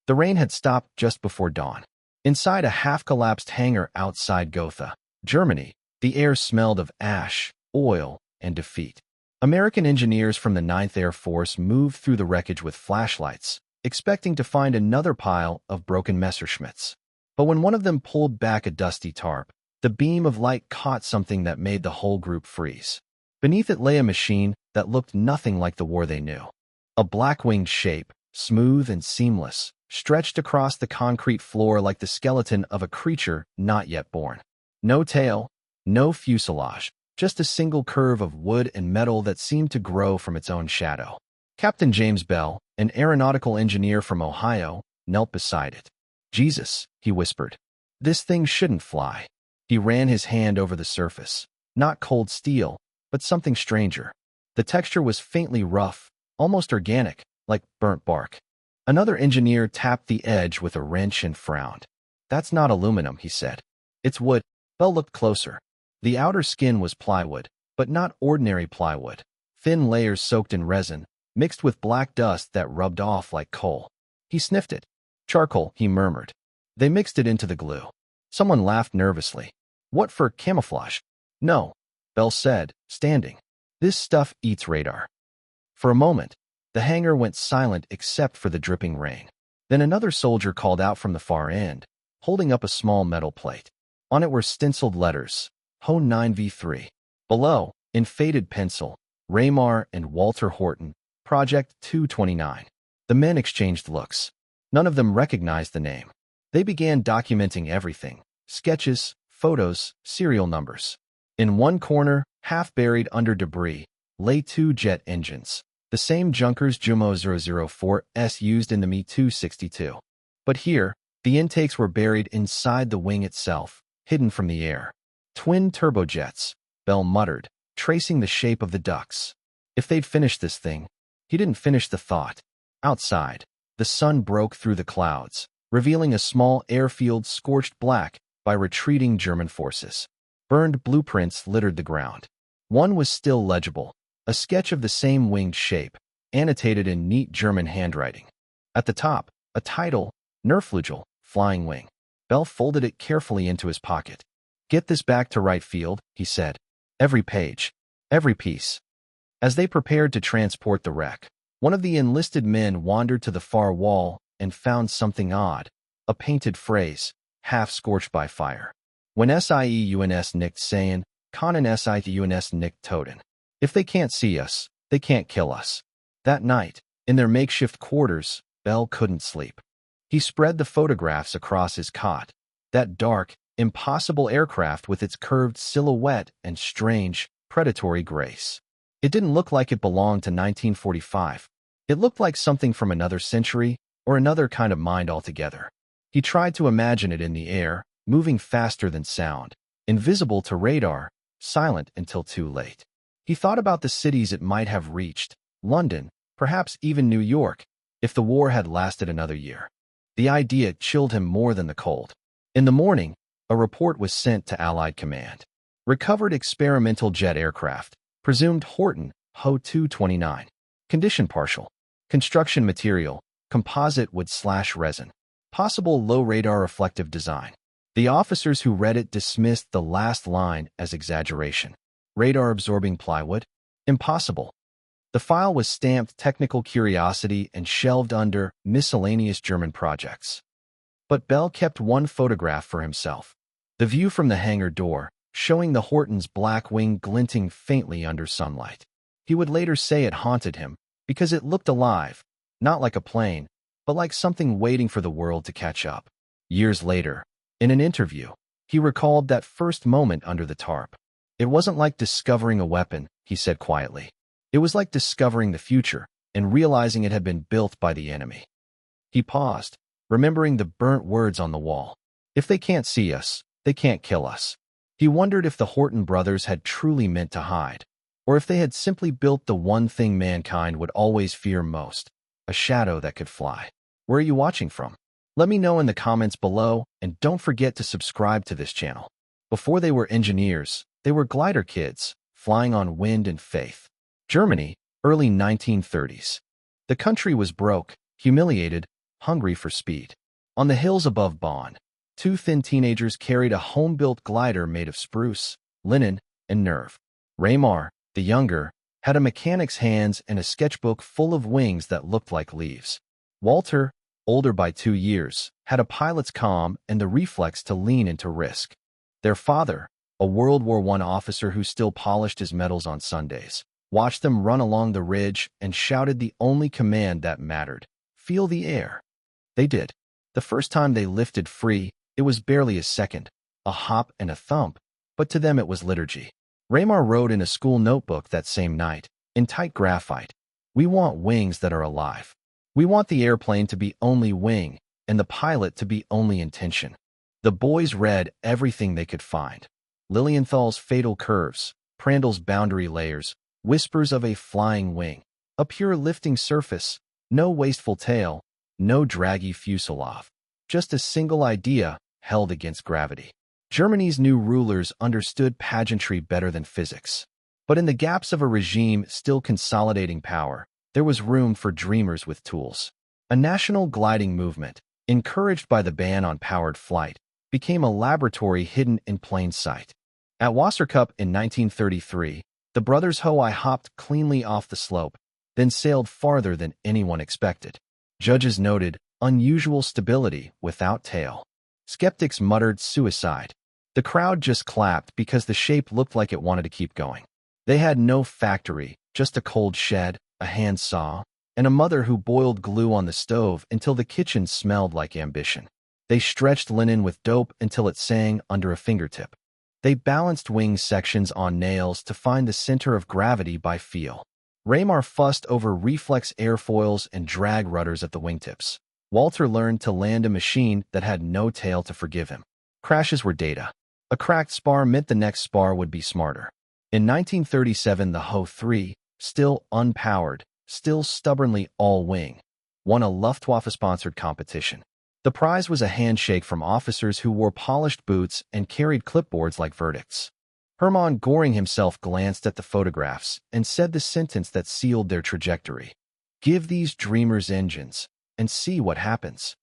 The rain had stopped just before dawn. Inside a half-collapsed hangar outside Gotha, Germany, the air smelled of ash, oil, and defeat. American engineers from the 9th Air Force moved through the wreckage with flashlights, expecting to find another pile of broken Messerschmitts. But when one of them pulled back a dusty tarp, the beam of light caught something that made the whole group freeze. Beneath it lay a machine that looked nothing like the war they knew. A black-winged shape, smooth and seamless, stretched across the concrete floor like the skeleton of a creature not yet born. No tail, no fuselage, just a single curve of wood and metal that seemed to grow from its own shadow. Captain James Bell, an aeronautical engineer from Ohio, knelt beside it. "Jesus," he whispered. "This thing shouldn't fly." He ran his hand over the surface. Not cold steel, but something stranger. The texture was faintly rough, almost organic, like burnt bark. Another engineer tapped the edge with a wrench and frowned. "That's not aluminum," he said. "It's wood." Bell looked closer. The outer skin was plywood, but not ordinary plywood. Thin layers soaked in resin, mixed with black dust that rubbed off like coal. He sniffed it. "Charcoal," he murmured. "They mixed it into the glue." Someone laughed nervously. "What for, camouflage?" "No," Bell said, standing. "This stuff eats radar." For a moment, the hangar went silent except for the dripping rain. Then another soldier called out from the far end, holding up a small metal plate. On it were stenciled letters, HO 9V3. Below, in faded pencil, Raymar and Walter Horton, Project 229. The men exchanged looks. None of them recognized the name. They began documenting everything: sketches, photos, serial numbers. In one corner, half buried under debris, lay 2 jet engines, the same Junkers Jumo 004s used in the Me-262. But here, the intakes were buried inside the wing itself, hidden from the air. "Twin turbojets," Bell muttered, tracing the shape of the ducts. If they'd finished this thing. He didn't finish the thought. Outside, the sun broke through the clouds, revealing a small airfield scorched black by retreating German forces. Burned blueprints littered the ground. One was still legible, a sketch of the same winged shape, annotated in neat German handwriting. At the top, a title, Nerflugel, Flying Wing. Bell folded it carefully into his pocket. "Get this back to right field," he said. "Every page. Every piece." As they prepared to transport the wreck, one of the enlisted men wandered to the far wall and found something odd, a painted phrase, half scorched by fire. "When SIEUNS nicht sehen, können SIEUNS nicht töten." If they can't see us, they can't kill us. That night, in their makeshift quarters, Bell couldn't sleep. He spread the photographs across his cot. That dark, impossible aircraft with its curved silhouette and strange, predatory grace. It didn't look like it belonged to 1945. It looked like something from another century or another kind of mind altogether. He tried to imagine it in the air, moving faster than sound, invisible to radar, silent until too late. He thought about the cities it might have reached, London, perhaps even New York, if the war had lasted another year. The idea chilled him more than the cold. In the morning, a report was sent to Allied Command. Recovered experimental jet aircraft, presumed Horton, HO 229. Condition partial. Construction material, composite wood/resin. Possible low radar reflective design. The officers who read it dismissed the last line as exaggeration. Radar-absorbing plywood? Impossible. The file was stamped technical curiosity and shelved under miscellaneous German projects. But Bell kept one photograph for himself. The view from the hangar door, showing the Horton's black wing glinting faintly under sunlight. He would later say it haunted him, because it looked alive, not like a plane, but like something waiting for the world to catch up. Years later, in an interview, he recalled that first moment under the tarp. "It wasn't like discovering a weapon," he said quietly. "It was like discovering the future and realizing it had been built by the enemy." He paused, remembering the burnt words on the wall. "If they can't see us, they can't kill us." He wondered if the Horton brothers had truly meant to hide, or if they had simply built the one thing mankind would always fear most, a shadow that could fly. Where are you watching from? Let me know in the comments below, and don't forget to subscribe to this channel. Before they were engineers, they were glider kids, flying on wind and faith. Germany, early 1930s. The country was broke, humiliated, hungry for speed. On the hills above Bonn, two thin teenagers carried a home-built glider made of spruce, linen, and nerve. Raymar, the younger, had a mechanic's hands and a sketchbook full of wings that looked like leaves. Walter, older by 2 years, had a pilot's calm and the reflex to lean into risk. Their father, a World War I officer who still polished his medals on Sundays, watched them run along the ridge and shouted the only command that mattered: "Feel the air." They did. The first time they lifted free, it was barely a second, a hop and a thump, but to them it was liturgy. Raymar wrote in a school notebook that same night, in tight graphite, "We want wings that are alive. We want the airplane to be only wing, and the pilot to be only intention." The boys read everything they could find. Lilienthal's fatal curves, Prandtl's boundary layers, whispers of a flying wing, a pure lifting surface, no wasteful tail, no draggy fuselage, just a single idea held against gravity. Germany's new rulers understood pageantry better than physics. But in the gaps of a regime still consolidating power, there was room for dreamers with tools. A national gliding movement, encouraged by the ban on powered flight, became a laboratory hidden in plain sight. At Wasserkup in 1933, the brothers Hoey hopped cleanly off the slope, then sailed farther than anyone expected. Judges noted unusual stability without tail. Skeptics muttered suicide. The crowd just clapped because the shape looked like it wanted to keep going. They had no factory, just a cold shed, a hand saw, and a mother who boiled glue on the stove until the kitchen smelled like ambition. They stretched linen with dope until it sang under a fingertip. They balanced wing sections on nails to find the center of gravity by feel. Raymar fussed over reflex airfoils and drag rudders at the wingtips. Walter learned to land a machine that had no tail to forgive him. Crashes were data. A cracked spar meant the next spar would be smarter. In 1937, the Ho-3, still unpowered, still stubbornly all-wing, won a Luftwaffe-sponsored competition. The prize was a handshake from officers who wore polished boots and carried clipboards like verdicts. Hermann Göring himself glanced at the photographs and said the sentence that sealed their trajectory: "Give these dreamers engines, and see what happens."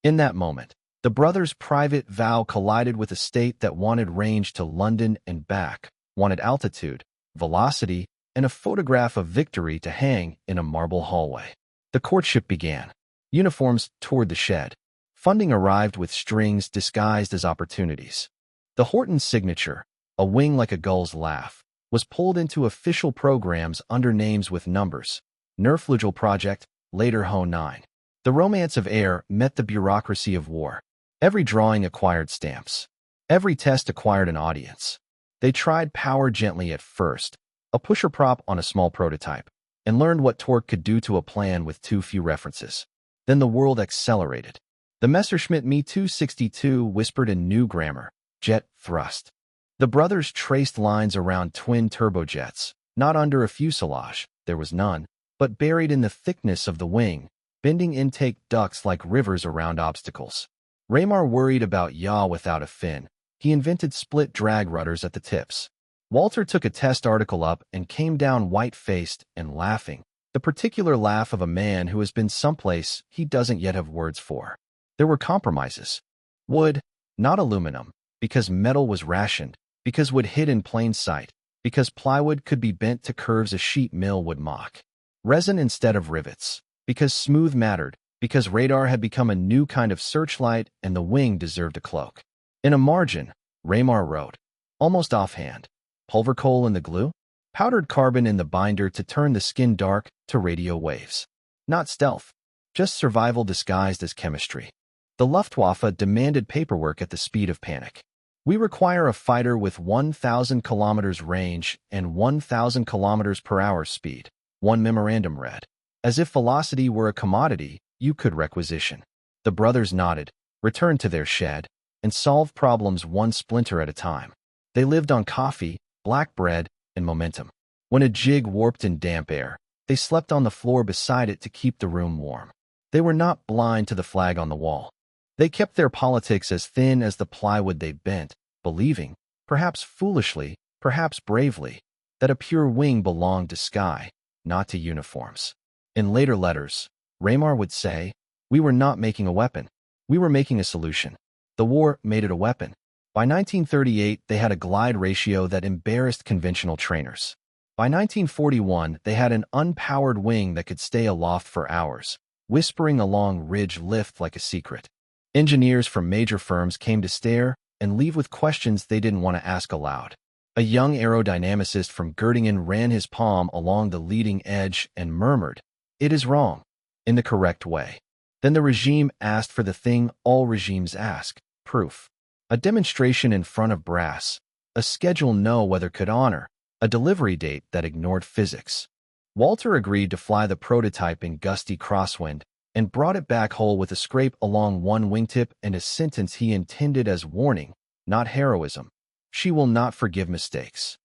In that moment, the brothers' private vow collided with a state that wanted range to London and back, wanted altitude, velocity, and a photograph of victory to hang in a marble hallway. The courtship began. Uniforms toured the shed. Funding arrived with strings disguised as opportunities. The Horton signature, a wing like a gull's laugh, was pulled into official programs under names with numbers: Nerflugel Project, later Ho-9. The romance of air met the bureaucracy of war. Every drawing acquired stamps. Every test acquired an audience. They tried power gently at first, a pusher prop on a small prototype, and learned what torque could do to a plan with too few references. Then the world accelerated. The Messerschmitt Me 262 whispered in new grammar: jet thrust. The brothers traced lines around twin turbojets, not under a fuselage, there was none, but buried in the thickness of the wing, bending intake ducts like rivers around obstacles. Raymar worried about yaw without a fin. He invented split drag rudders at the tips. Walter took a test article up and came down white-faced and laughing, the particular laugh of a man who has been someplace he doesn't yet have words for. There were compromises. Wood, not aluminum, because metal was rationed, because wood hid in plain sight, because plywood could be bent to curves a sheet mill would mock. Resin instead of rivets, because smooth mattered, because radar had become a new kind of searchlight and the wing deserved a cloak. In a margin, Raymar wrote, almost offhand, pulver coal in the glue, powdered carbon in the binder to turn the skin dark to radio waves. Not stealth, just survival disguised as chemistry. The Luftwaffe demanded paperwork at the speed of panic. We require a fighter with 1,000 kilometers range and 1,000 kilometers per hour speed, one memorandum read. As if velocity were a commodity you could requisition. The brothers nodded, returned to their shed, and solved problems one splinter at a time. They lived on coffee, black bread, and momentum. When a jig warped in damp air, they slept on the floor beside it to keep the room warm. They were not blind to the flag on the wall. They kept their politics as thin as the plywood they bent, believing, perhaps foolishly, perhaps bravely, that a pure wing belonged to sky, not to uniforms. In later letters, Raymar would say, We were not making a weapon. We were making a solution. The war made it a weapon. By 1938, they had a glide ratio that embarrassed conventional trainers. By 1941, they had an unpowered wing that could stay aloft for hours, whispering along ridge lift like a secret. Engineers from major firms came to stare and leave with questions they didn't want to ask aloud. A young aerodynamicist from Göttingen ran his palm along the leading edge and murmured, "It is wrong," in the correct way. Then the regime asked for the thing all regimes ask, proof. A demonstration in front of brass, a schedule no weather could honor, a delivery date that ignored physics. Walter agreed to fly the prototype in gusty crosswind and brought it back whole with a scrape along one wingtip and a sentence he intended as warning, not heroism. She will not forgive mistakes.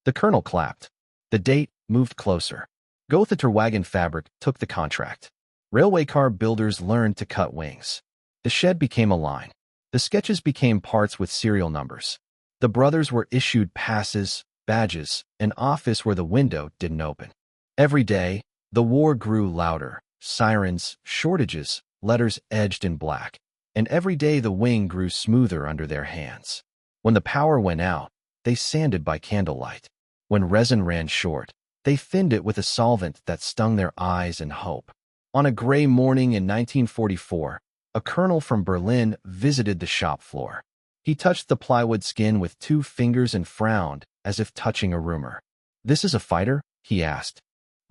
The colonel clapped. The date moved closer. Gotha Wagon Fabric took the contract. Railway car builders learned to cut wings. The shed became a line. The sketches became parts with serial numbers. The brothers were issued passes, badges, an office where the window didn't open. Every day, the war grew louder. Sirens, shortages, letters edged in black. And every day the wing grew smoother under their hands. When the power went out, they sanded by candlelight. When resin ran short, they thinned it with a solvent that stung their eyes and hope. On a gray morning in 1944, a colonel from Berlin visited the shop floor. He touched the plywood skin with 2 fingers and frowned, as if touching a rumor. "This is a fighter?" he asked.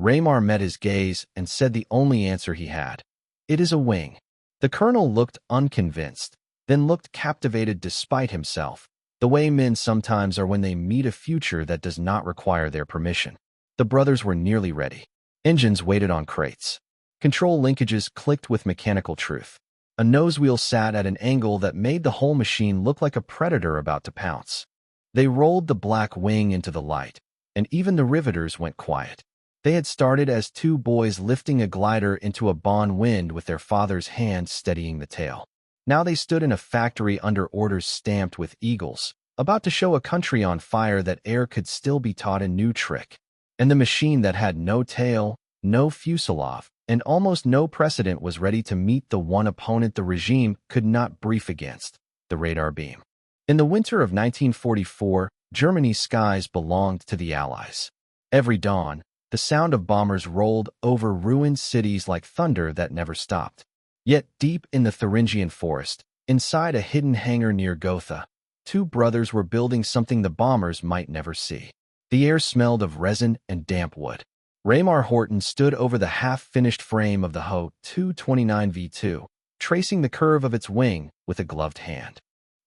Raymar met his gaze and said the only answer he had. "It is a wing." The colonel looked unconvinced, then looked captivated despite himself, the way men sometimes are when they meet a future that does not require their permission. The brothers were nearly ready. Engines waited on crates. Control linkages clicked with mechanical truth. A nosewheel sat at an angle that made the whole machine look like a predator about to pounce. They rolled the black wing into the light, and even the riveters went quiet. They had started as 2 boys lifting a glider into a bon wind with their father's hand steadying the tail. Now they stood in a factory under orders stamped with eagles, about to show a country on fire that air could still be taught a new trick. And the machine that had no tail, no fuselage, and almost no precedent was ready to meet the one opponent the regime could not brief against, the radar beam. In the winter of 1944, Germany's skies belonged to the Allies. Every dawn, the sound of bombers rolled over ruined cities like thunder that never stopped. Yet deep in the Thuringian forest, inside a hidden hangar near Gotha, 2 brothers were building something the bombers might never see. The air smelled of resin and damp wood. Raymar Horton stood over the half-finished frame of the Ho 229 V2, tracing the curve of its wing with a gloved hand.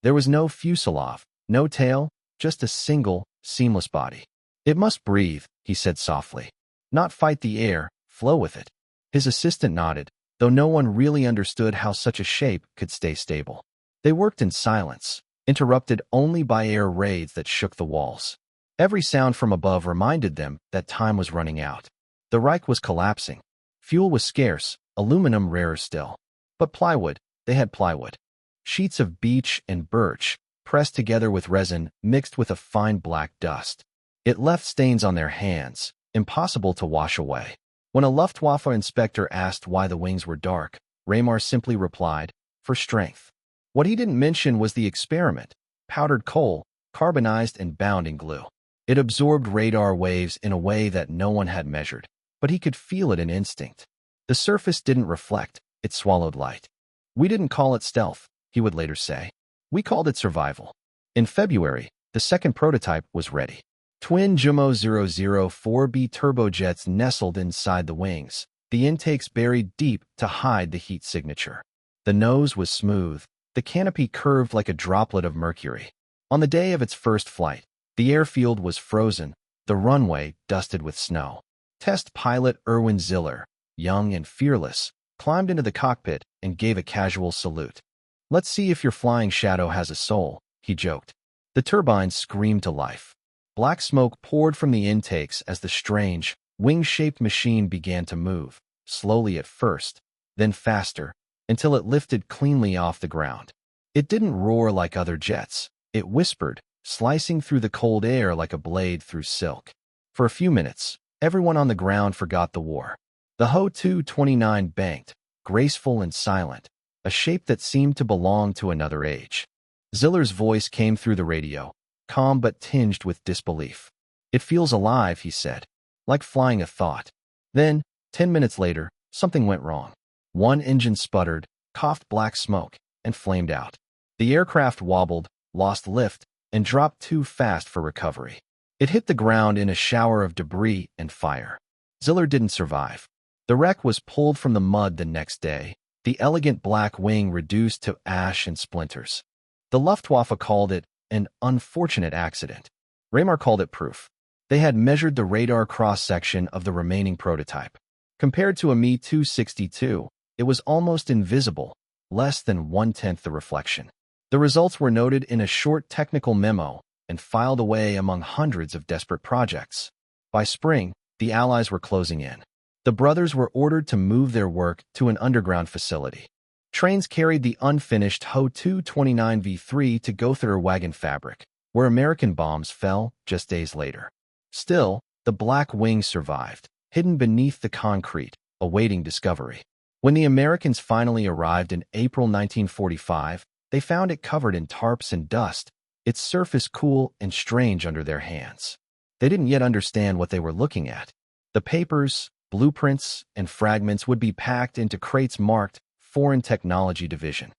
There was no fuselage, no tail, just a single, seamless body. "It must breathe," he said softly. "Not fight the air, flow with it." His assistant nodded, though no one really understood how such a shape could stay stable. They worked in silence, interrupted only by air raids that shook the walls. Every sound from above reminded them that time was running out. The Reich was collapsing. Fuel was scarce, aluminum rarer still. But plywood, they had plywood. Sheets of beech and birch, pressed together with resin mixed with a fine black dust. It left stains on their hands, impossible to wash away. When a Luftwaffe inspector asked why the wings were dark, Raymar simply replied, "For strength." What he didn't mention was the experiment: powdered coal, carbonized and bound in glue. It absorbed radar waves in a way that no one had measured, but he could feel it in instinct. The surface didn't reflect, it swallowed light. "We didn't call it stealth," he would later say. "We called it survival." In February, the second prototype was ready. Twin Jumo 004B turbojets nestled inside the wings, the intakes buried deep to hide the heat signature. The nose was smooth, the canopy curved like a droplet of mercury. On the day of its first flight, the airfield was frozen, the runway dusted with snow. Test pilot Erwin Ziller, young and fearless, climbed into the cockpit and gave a casual salute. "Let's see if your flying shadow has a soul," he joked. The turbines screamed to life. Black smoke poured from the intakes as the strange, wing-shaped machine began to move, slowly at first, then faster, until it lifted cleanly off the ground. It didn't roar like other jets. It whispered, slicing through the cold air like a blade through silk. For a few minutes, everyone on the ground forgot the war. The Ho 229 banked, graceful and silent, a shape that seemed to belong to another age. Ziller's voice came through the radio, calm but tinged with disbelief. "It feels alive," he said, "like flying a thought." Then, 10 minutes later, something went wrong. One engine sputtered, coughed black smoke, and flamed out. The aircraft wobbled, lost lift, and dropped too fast for recovery. It hit the ground in a shower of debris and fire. Ziller didn't survive. The wreck was pulled from the mud the next day, the elegant black wing reduced to ash and splinters. The Luftwaffe called it an unfortunate accident. Raymar called it proof. They had measured the radar cross-section of the remaining prototype. Compared to a Me-262, it was almost invisible, less than one-tenth the reflection. The results were noted in a short technical memo and filed away among hundreds of desperate projects. By spring, the Allies were closing in. The brothers were ordered to move their work to an underground facility. Trains carried the unfinished Ho-229V3 to Gotha wagon fabric, where American bombs fell just days later. Still, the black wing survived, hidden beneath the concrete, awaiting discovery. When the Americans finally arrived in April 1945, they found it covered in tarps and dust, its surface cool and strange under their hands. They didn't yet understand what they were looking at. The papers, blueprints, and fragments would be packed into crates marked Foreign Technology Division.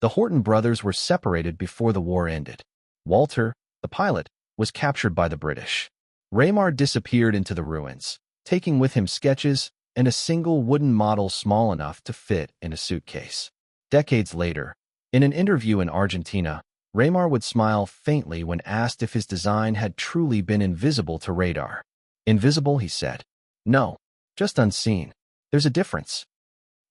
The Horton brothers were separated before the war ended. Walter, the pilot, was captured by the British. Raymar disappeared into the ruins, taking with him sketches and a single wooden model small enough to fit in a suitcase. Decades later, in an interview in Argentina, Raymar would smile faintly when asked if his design had truly been invisible to radar. "Invisible," he said. "No, just unseen. There's a difference."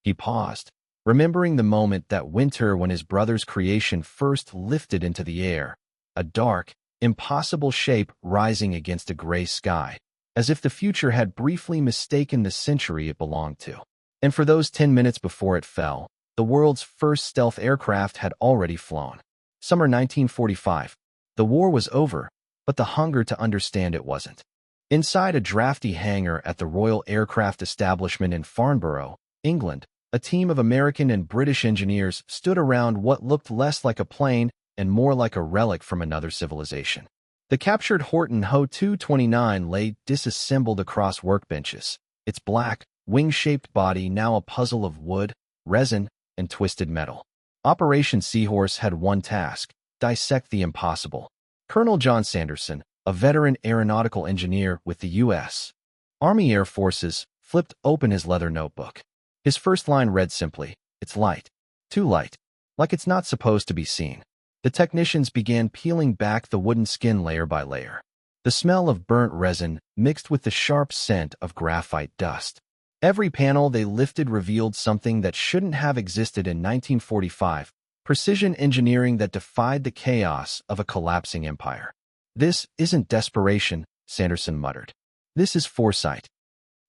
He paused, remembering the moment that winter when his brother's creation first lifted into the air, a dark, impossible shape rising against a gray sky, as if the future had briefly mistaken the century it belonged to. And for those 10 minutes before it fell, the world's first stealth aircraft had already flown. Summer 1945. The war was over, but the hunger to understand it wasn't. Inside a drafty hangar at the Royal Aircraft Establishment in Farnborough, England, a team of American and British engineers stood around what looked less like a plane and more like a relic from another civilization. The captured Horton Ho-229 lay disassembled across workbenches, its black, wing-shaped body now a puzzle of wood, resin, and twisted metal. Operation Seahorse had one task: dissect the impossible. Colonel John Sanderson, a veteran aeronautical engineer with the U.S. Army Air Forces, flipped open his leather notebook. His first line read simply, "It's light. Too light. Like it's not supposed to be seen." The technicians began peeling back the wooden skin layer by layer. The smell of burnt resin mixed with the sharp scent of graphite dust. Every panel they lifted revealed something that shouldn't have existed in 1945, precision engineering that defied the chaos of a collapsing empire. "This isn't desperation," Sanderson muttered. "This is foresight."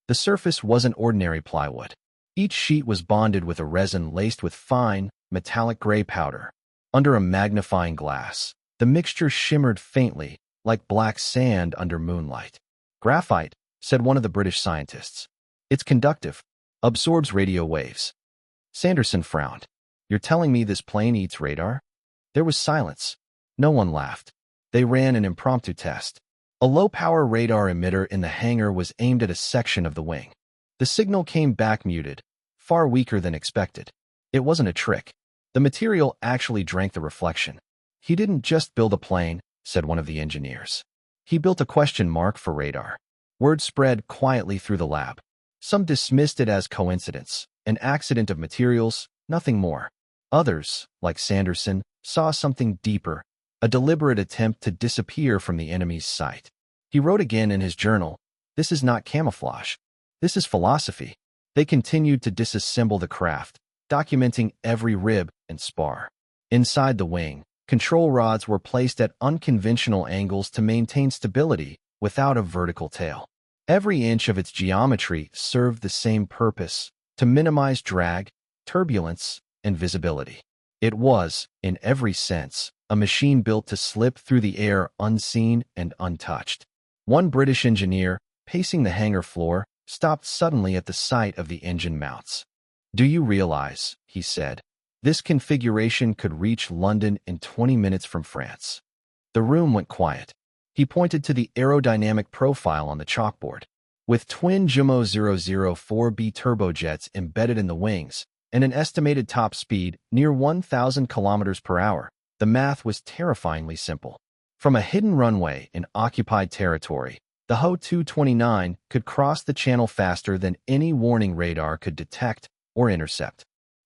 The surface wasn't ordinary plywood. Each sheet was bonded with a resin laced with fine, metallic gray powder. Under a magnifying glass, the mixture shimmered faintly, like black sand under moonlight. "Graphite," said one of the British scientists. "It's conductive, absorbs radio waves." Sanderson frowned. "You're telling me this plane eats radar?" There was silence. No one laughed. They ran an impromptu test. A low-power radar emitter in the hangar was aimed at a section of the wing. The signal came back muted, far weaker than expected. It wasn't a trick. The material actually drank the reflection. "He didn't just build a plane," said one of the engineers. "He built a question mark for radar." Word spread quietly through the lab. Some dismissed it as coincidence, an accident of materials, nothing more. Others, like Sanderson, saw something deeper, a deliberate attempt to disappear from the enemy's sight. He wrote again in his journal, "This is not camouflage. This is philosophy." They continued to disassemble the craft, documenting every rib and spar. Inside the wing, control rods were placed at unconventional angles to maintain stability without a vertical tail. Every inch of its geometry served the same purpose: to minimize drag, turbulence, and visibility. It was, in every sense, a machine built to slip through the air unseen and untouched. One British engineer, pacing the hangar floor, stopped suddenly at the sight of the engine mounts. "Do you realize," he said, "this configuration could reach London in 20 minutes from France?" The room went quiet. He pointed to the aerodynamic profile on the chalkboard. With twin Jumo 004B turbojets embedded in the wings and an estimated top speed near 1,000 kilometers per hour, the math was terrifyingly simple. From a hidden runway in occupied territory, the Ho-229 could cross the channel faster than any warning radar could detect or intercept.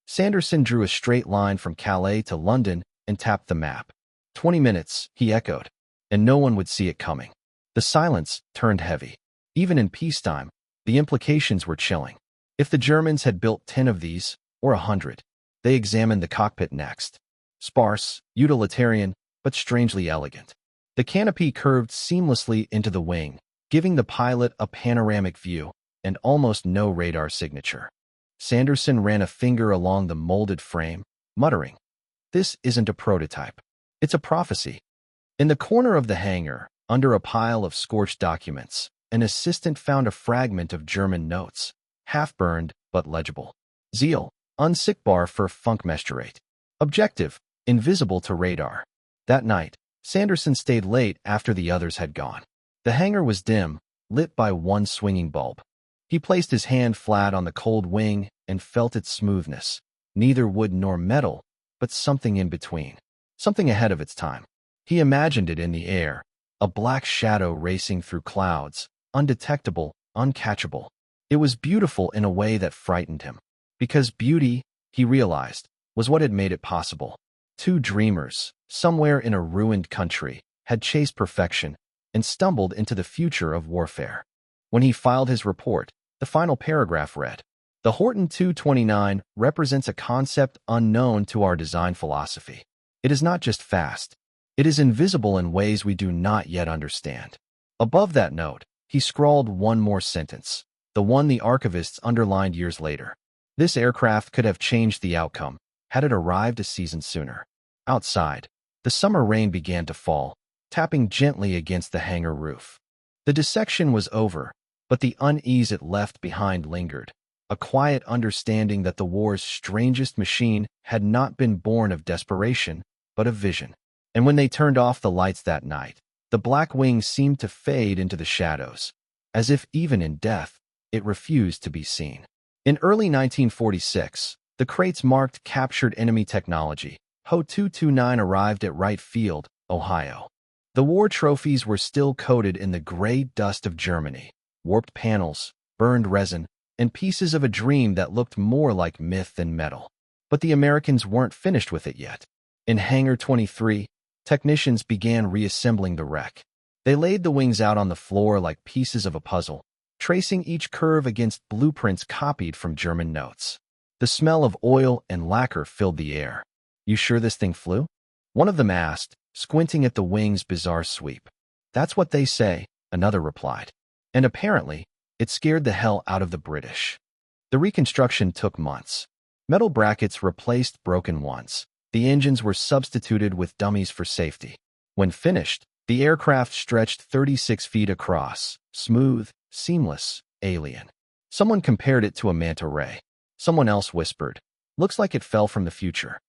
Sanderson drew a straight line from Calais to London and tapped the map. 20 minutes, he echoed, and no one would see it coming. The silence turned heavy. Even in peacetime, the implications were chilling. If the Germans had built 10 of these, or 100, they examined the cockpit next. Sparse, utilitarian, but strangely elegant. The canopy curved seamlessly into the wing, giving the pilot a panoramic view and almost no radar signature. Sanderson ran a finger along the molded frame, muttering, "This isn't a prototype. It's a prophecy." In the corner of the hangar, under a pile of scorched documents, an assistant found a fragment of German notes, half-burned but legible. Ziel, unsichtbar für Funkmessgerät. Objective, invisible to radar. That night, Sanderson stayed late after the others had gone. The hangar was dim, lit by one swinging bulb. He placed his hand flat on the cold wing and felt its smoothness. Neither wood nor metal, but something in between. Something ahead of its time. He imagined it in the air, a black shadow racing through clouds, undetectable, uncatchable. It was beautiful in a way that frightened him. Because beauty, he realized, was what had made it possible. Two dreamers, somewhere in a ruined country, had chased perfection and stumbled into the future of warfare. When he filed his report, the final paragraph read, "The Horton 229 represents a concept unknown to our design philosophy. It is not just fast. It is invisible in ways we do not yet understand." Above that note, he scrawled one more sentence, the one the archivists underlined years later. This aircraft could have changed the outcome, had it arrived a season sooner. Outside, the summer rain began to fall, tapping gently against the hangar roof. The dissection was over, but the unease it left behind lingered, a quiet understanding that the war's strangest machine had not been born of desperation, but of vision. And when they turned off the lights that night, the black wing seemed to fade into the shadows, as if even in death, it refused to be seen. In early 1946, the crates marked captured enemy technology. Ho-229 arrived at Wright Field, Ohio. The war trophies were still coated in the gray dust of Germany, warped panels, burned resin, and pieces of a dream that looked more like myth than metal. But the Americans weren't finished with it yet. In Hangar 23, technicians began reassembling the wreck. They laid the wings out on the floor like pieces of a puzzle, tracing each curve against blueprints copied from German notes. The smell of oil and lacquer filled the air. "You sure this thing flew?" one of them asked, squinting at the wing's bizarre sweep. "That's what they say," another replied. And apparently, it scared the hell out of the British. The reconstruction took months. Metal brackets replaced broken ones. The engines were substituted with dummies for safety. When finished, the aircraft stretched 36 feet across, smooth, seamless, alien. Someone compared it to a manta ray. Someone else whispered, "Looks like it fell from the future."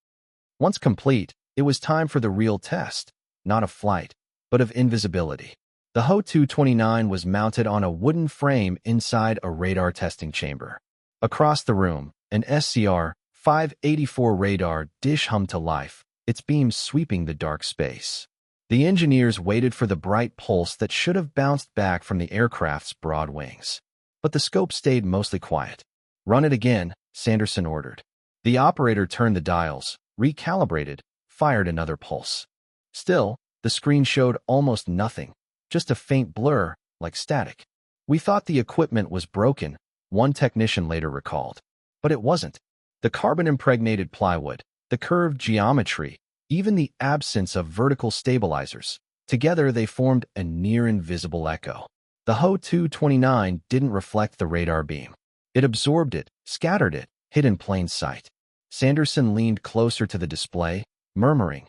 Once complete, it was time for the real test, not of flight, but of invisibility. The Ho-229 was mounted on a wooden frame inside a radar testing chamber. Across the room, an SCR-584 radar dish hummed to life, its beams sweeping the dark space. The engineers waited for the bright pulse that should have bounced back from the aircraft's broad wings. But the scope stayed mostly quiet. "Run it again," Sanderson ordered. The operator turned the dials, recalibrated, fired another pulse. Still, the screen showed almost nothing, just a faint blur, like static. "We thought the equipment was broken," one technician later recalled. But it wasn't. The carbon-impregnated plywood, the curved geometry, even the absence of vertical stabilizers, together they formed a near-invisible echo. The Ho-229 didn't reflect the radar beam. It absorbed it, scattered it, hid in plain sight. Sanderson leaned closer to the display, murmuring,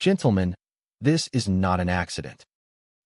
"Gentlemen, this is not an accident."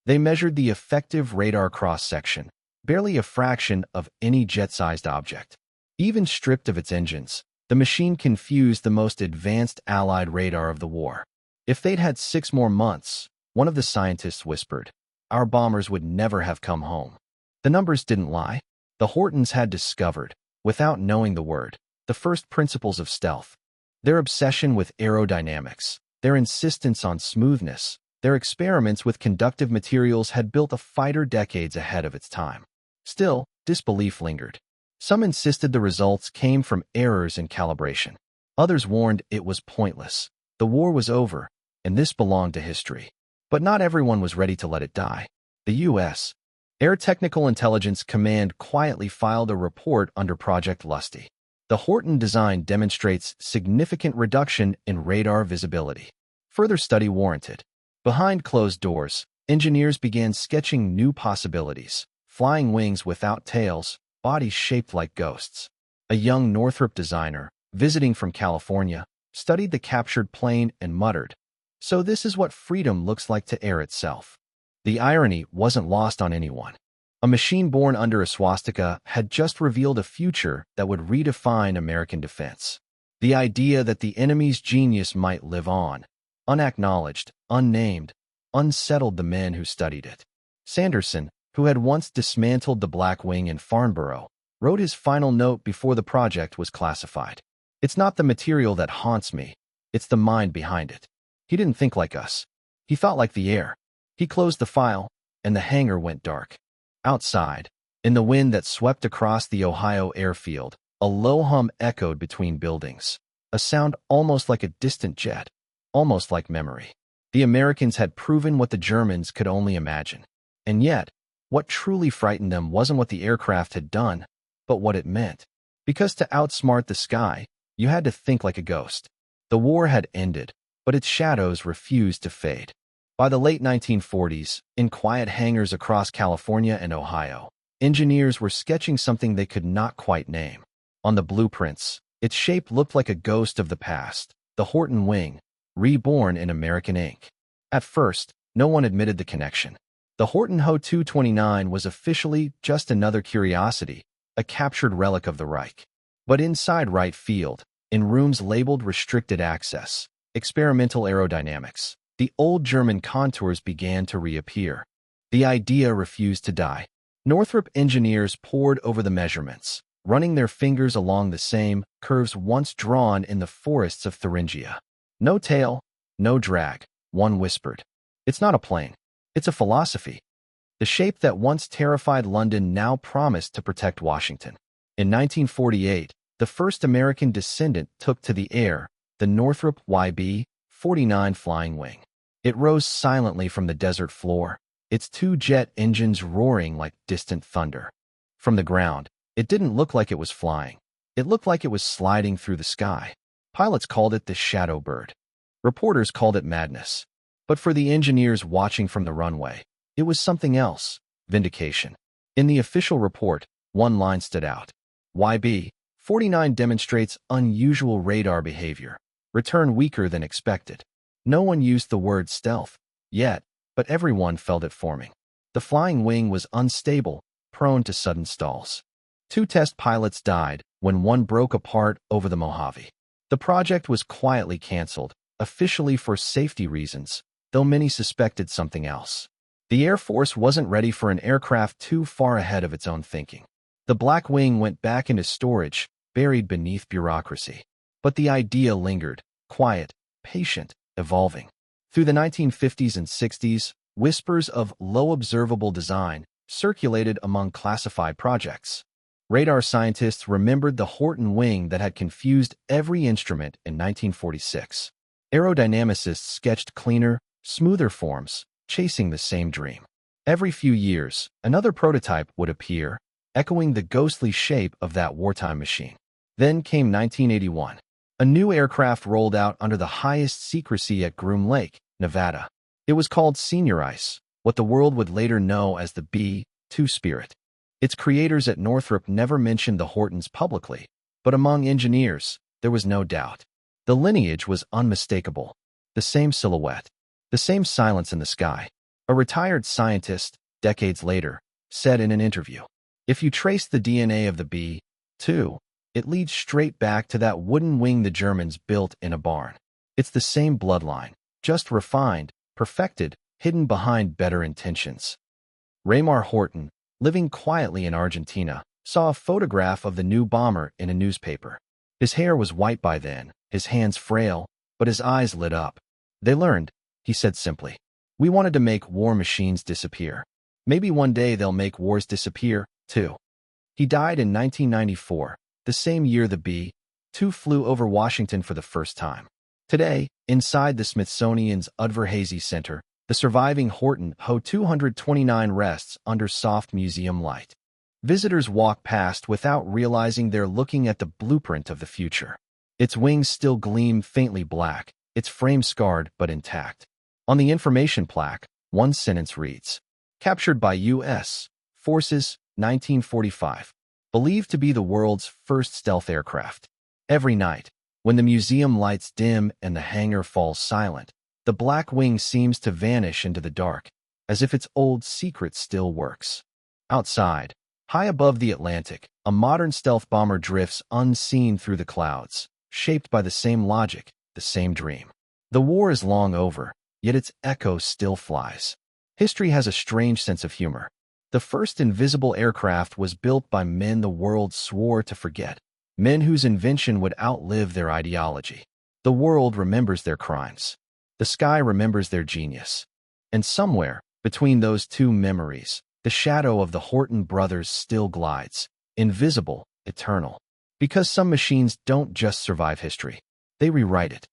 They measured the effective radar cross-section, barely a fraction of any jet-sized object. Even stripped of its engines, the machine confused the most advanced Allied radar of the war. If they'd had 6 more months, one of the scientists whispered, our bombers would never have come home. The numbers didn't lie. The Hortons had discovered, without knowing the word, the first principles of stealth. Their obsession with aerodynamics, their insistence on smoothness, their experiments with conductive materials had built a fighter decades ahead of its time. Still, disbelief lingered. Some insisted the results came from errors in calibration. Others warned it was pointless. The war was over, and this belonged to history. But not everyone was ready to let it die. The U.S. Air Technical Intelligence Command quietly filed a report under Project Lusty. The Horton design demonstrates significant reduction in radar visibility. Further study warranted. Behind closed doors, engineers began sketching new possibilities. Flying wings without tails, bodies shaped like ghosts. A young Northrop designer, visiting from California, studied the captured plane and muttered, "So this is what freedom looks like to air itself." The irony wasn't lost on anyone. A machine born under a swastika had just revealed a future that would redefine American defense. The idea that the enemy's genius might live on, unacknowledged, unnamed, unsettled the men who studied it. Sanderson, who had once dismantled the Black Wing in Farnborough, wrote his final note before the project was classified. It's not the material that haunts me, it's the mind behind it. He didn't think like us. He thought like the air. He closed the file, and the hangar went dark. Outside, in the wind that swept across the Ohio airfield, a low hum echoed between buildings, a sound almost like a distant jet, almost like memory. The Americans had proven what the Germans could only imagine. And yet, what truly frightened them wasn't what the aircraft had done, but what it meant. Because to outsmart the sky, you had to think like a ghost. The war had ended, but its shadows refused to fade. By the late 1940s, in quiet hangars across California and Ohio, engineers were sketching something they could not quite name. On the blueprints, its shape looked like a ghost of the past, the Horton Wing, reborn in American ink. At first, no one admitted the connection. The Horton Ho 229 was officially just another curiosity, a captured relic of the Reich. But inside Wright Field, in rooms labeled restricted access, experimental aerodynamics, the old German contours began to reappear. The idea refused to die. Northrop engineers pored over the measurements, running their fingers along the same curves once drawn in the forests of Thuringia. No tail, no drag, one whispered. It's not a plane. It's a philosophy. The shape that once terrified London now promised to protect Washington. In 1948, the first American descendant took to the air, the Northrop YB-49 Flying Wing. It rose silently from the desert floor, its 2 jet engines roaring like distant thunder. From the ground, it didn't look like it was flying. It looked like it was sliding through the sky. Pilots called it the shadow bird. Reporters called it madness. But for the engineers watching from the runway, it was something else, vindication. In the official report, one line stood out. YB-49 demonstrates unusual radar behavior, return weaker than expected. No one used the word stealth yet, but everyone felt it forming. The flying wing was unstable, prone to sudden stalls. 2 test pilots died when one broke apart over the Mojave. The project was quietly canceled, officially for safety reasons, though many suspected something else. The Air Force wasn't ready for an aircraft too far ahead of its own thinking. The Black Wing went back into storage, buried beneath bureaucracy. But the idea lingered, quiet, patient, evolving. Through the 1950s and 60s, whispers of low observable design circulated among classified projects. Radar scientists remembered the Horton Wing that had confused every instrument in 1946. Aerodynamicists sketched cleaner, smoother forms, chasing the same dream. Every few years, another prototype would appear, echoing the ghostly shape of that wartime machine. Then came 1981. A new aircraft rolled out under the highest secrecy at Groom Lake, Nevada. It was called Senior Ice, what the world would later know as the B-2 Spirit. Its creators at Northrop never mentioned the Hortons publicly, but among engineers, there was no doubt. The lineage was unmistakable. The same silhouette, the same silence in the sky. A retired scientist, decades later, said in an interview, "If you trace the DNA of the B-2, It leads straight back to that wooden wing the Germans built in a barn. It's the same bloodline, just refined, perfected, hidden behind better intentions. Raymar Horton, living quietly in Argentina, saw a photograph of the new bomber in a newspaper. His hair was white by then, his hands frail, but his eyes lit up. "They learned," he said simply. "We wanted to make war machines disappear. Maybe one day they'll make wars disappear, too." He died in 1994, the same year the B-2 flew over Washington for the first time. Today, inside the Smithsonian's Udvar-Hazy Center, the surviving Horton Ho-229 rests under soft museum light. Visitors walk past without realizing they're looking at the blueprint of the future. Its wings still gleam faintly black, its frame scarred but intact. On the information plaque, one sentence reads, "Captured by U.S. Forces, 1945. Believed to be the world's first stealth aircraft." Every night, when the museum lights dim and the hangar falls silent, the black wing seems to vanish into the dark, as if its old secret still works. Outside, high above the Atlantic, a modern stealth bomber drifts unseen through the clouds, shaped by the same logic, the same dream. The war is long over, yet its echo still flies. History has a strange sense of humor. The first invisible aircraft was built by men the world swore to forget, men whose invention would outlive their ideology. The world remembers their crimes. The sky remembers their genius. And somewhere, between those two memories, the shadow of the Horton brothers still glides, invisible, eternal. Because some machines don't just survive history, they rewrite it.